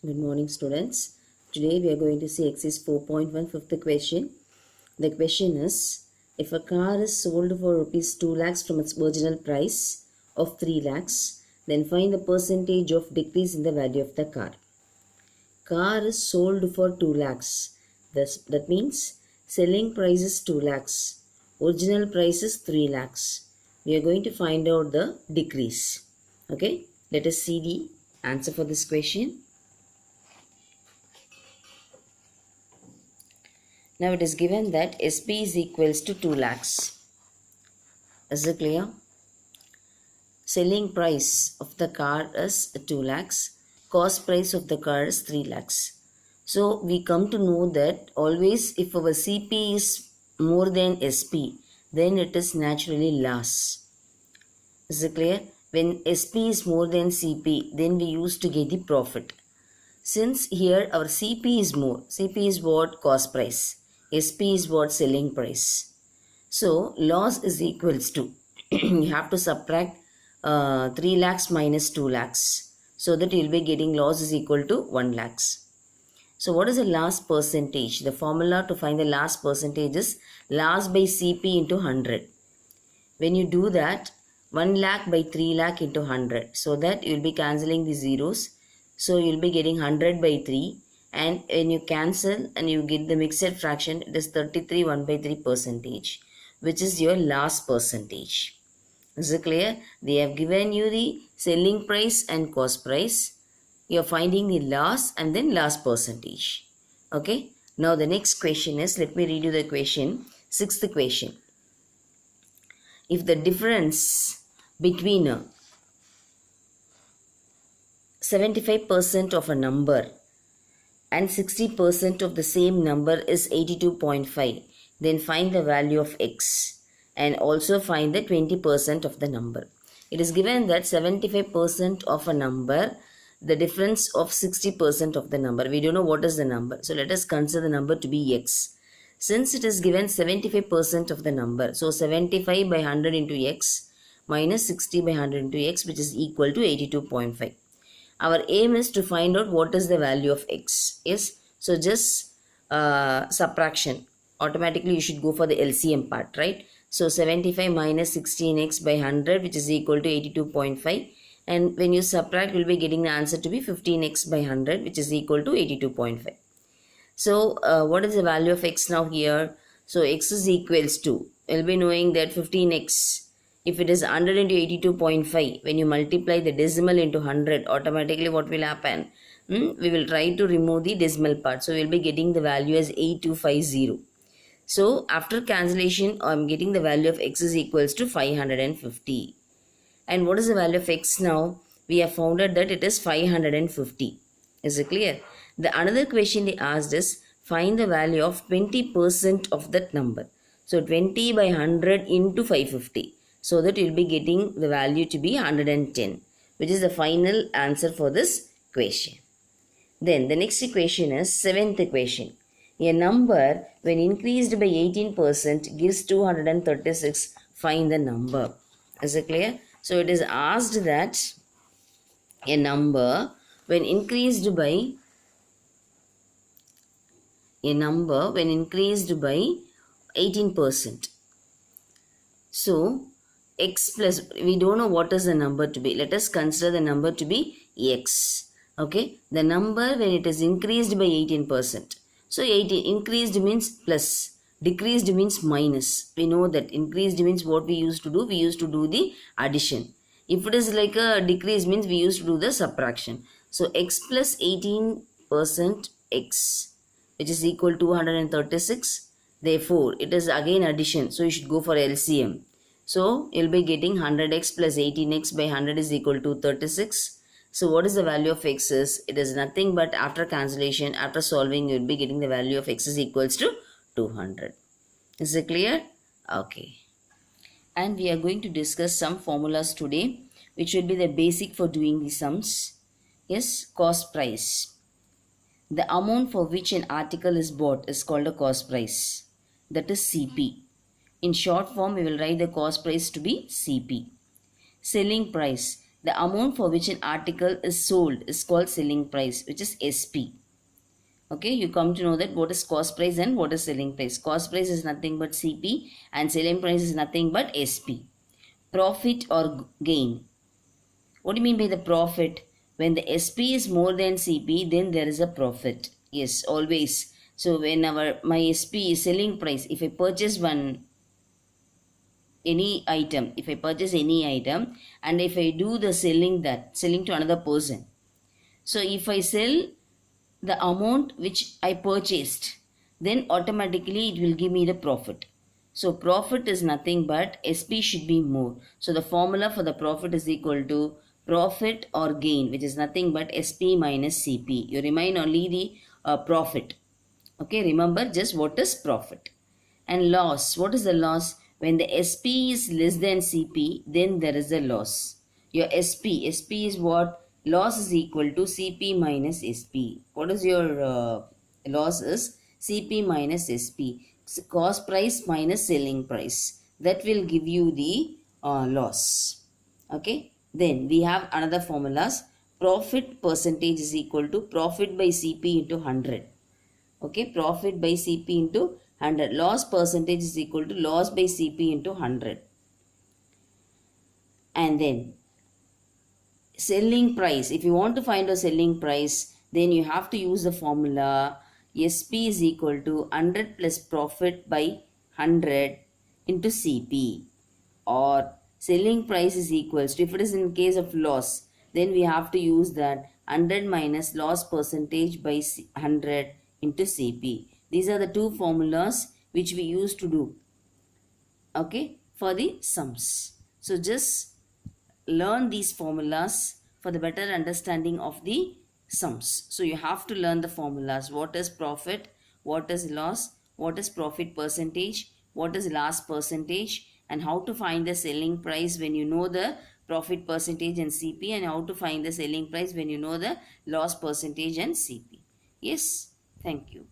Good morning, students. Today we are going to see exercise 4.1 fifth question. The question is, if a car is sold for rupees 2 lakhs from its original price of 3 lakhs, then find the percentage of decrease in the value of the car. Car is sold for 2 lakhs. That means selling price is 2 lakhs. Original price is 3 lakhs. We are going to find out the decrease. Okay, let us see the answer for this question. Now it is given that SP is equals to 2 lakhs. Is it clear? Selling price of the car is 2 lakhs. Cost price of the car is 3 lakhs. So we come to know that always if our CP is more than SP, then it is naturally loss. Is it clear? When SP is more than CP, then we used to get the profit. Since here our CP is more, CP is what? Cost price. SP is what? Selling price. So loss is equals to, you have to subtract 3 lakhs minus 2 lakhs. So that you will be getting loss is equal to 1 lakhs. So what is the loss percentage? The formula to find the loss percentage is loss by CP into 100. When you do that, 1 lakh by 3 lakh into 100. So that you will be cancelling the zeros. So you will be getting 100 by 3. And when you cancel and you get the mixed fraction, it is 33 1 by 3 percentage, which is your loss percentage. Is it clear? They have given you the selling price and cost price. You are finding the loss and then loss percentage. Okay. Now the next question is, let me read you the question. Sixth question. If the difference between 75% of a number and 60% of the same number is 82.5, then find the value of x and also find the 20% of the number. It is given that 75% of a number, the difference of 60% of the number. We don't know what is the number. So let us consider the number to be x. Since it is given 75% of the number, so 75 by 100 into x minus 60 by 100 into x, which is equal to 82.5. Our aim is to find out what is the value of x. Yes, so just subtraction. Automatically you should go for the LCM part, right? So 75 minus 16x by 100, which is equal to 82.5. And when you subtract, you will be getting the answer to be 15x by 100, which is equal to 82.5. So what is the value of x now here? So x is equals to, you will be knowing that 15x. If it is 100 into 82.5, when you multiply the decimal into 100, automatically what will happen? We will try to remove the decimal part. So we will be getting the value as 8250. So after cancellation, I am getting the value of x is equals to 550. And what is the value of x now? We have found out that it is 550. Is it clear? The another question they asked is, find the value of 20% of that number. So 20 by 100 into 550. So that you will be getting the value to be 110, which is the final answer for this question. Then the next equation is seventh equation. A number when increased by 18% gives 236. Find the number. Is it clear? So it is asked that a number when increased by 18%. So x plus, we don't know what is the number to be. Let us consider the number to be x. Okay, the number when it is increased by 18%. So 18 increased means plus, decreased means minus. We know that increased means what we used to do. We used to do the addition. If it is like a decrease means we used to do the subtraction. So x plus 18% x, which is equal to 236. Therefore, it is again addition. So you should go for LCM. So you will be getting 100x plus 18x by 100 is equal to 36. So what is the value of x is? It is nothing but after cancellation, after solving, you will be getting the value of x is equals to 200. Is it clear? Okay. And we are going to discuss some formulas today, which will be the basic for doing the sums. Yes, cost price. The amount for which an article is bought is called a cost price. That is CP. In short form, we will write the cost price to be CP. Selling price. the amount for which an article is sold is called selling price, which is SP. Okay, you come to know that what is cost price and what is selling price. Cost price is nothing but CP and selling price is nothing but SP. Profit or gain. What do you mean by the profit? When the SP is more than CP, then there is a profit. Yes, always. So whenever my SP is selling price, if I purchase any item, and if I do the selling to another person. So if I sell the amount which I purchased, then automatically it will give me the profit. So profit is nothing but SP should be more. So the formula for the profit is equal to profit or gain, which is nothing but SP minus CP. You remind only the profit. Okay, remember just what is profit. And loss, what is the loss? When the SP is less than CP, then there is a loss. Your SP is what? Loss is equal to CP minus SP. What is your loss is? CP minus SP. Cost price minus selling price. That will give you the loss. Okay. Then we have another formulas. Profit percentage is equal to profit by CP into 100. Okay. Profit by CP into 100. Loss percentage is equal to loss by CP into 100. And then selling price. If you want to find a selling price, then you have to use the formula SP is equal to 100 plus profit by 100 into CP. Or selling price is equals to, if it is in case of loss, then we have to use that 100 minus loss percentage by 100 into CP. These are the two formulas which we use to do, okay, for the sums. So just learn these formulas for the better understanding of the sums. So you have to learn the formulas. What is profit? What is loss? What is profit percentage? What is loss percentage? And how to find the selling price when you know the profit percentage and CP, and how to find the selling price when you know the loss percentage and CP. Yes, thank you.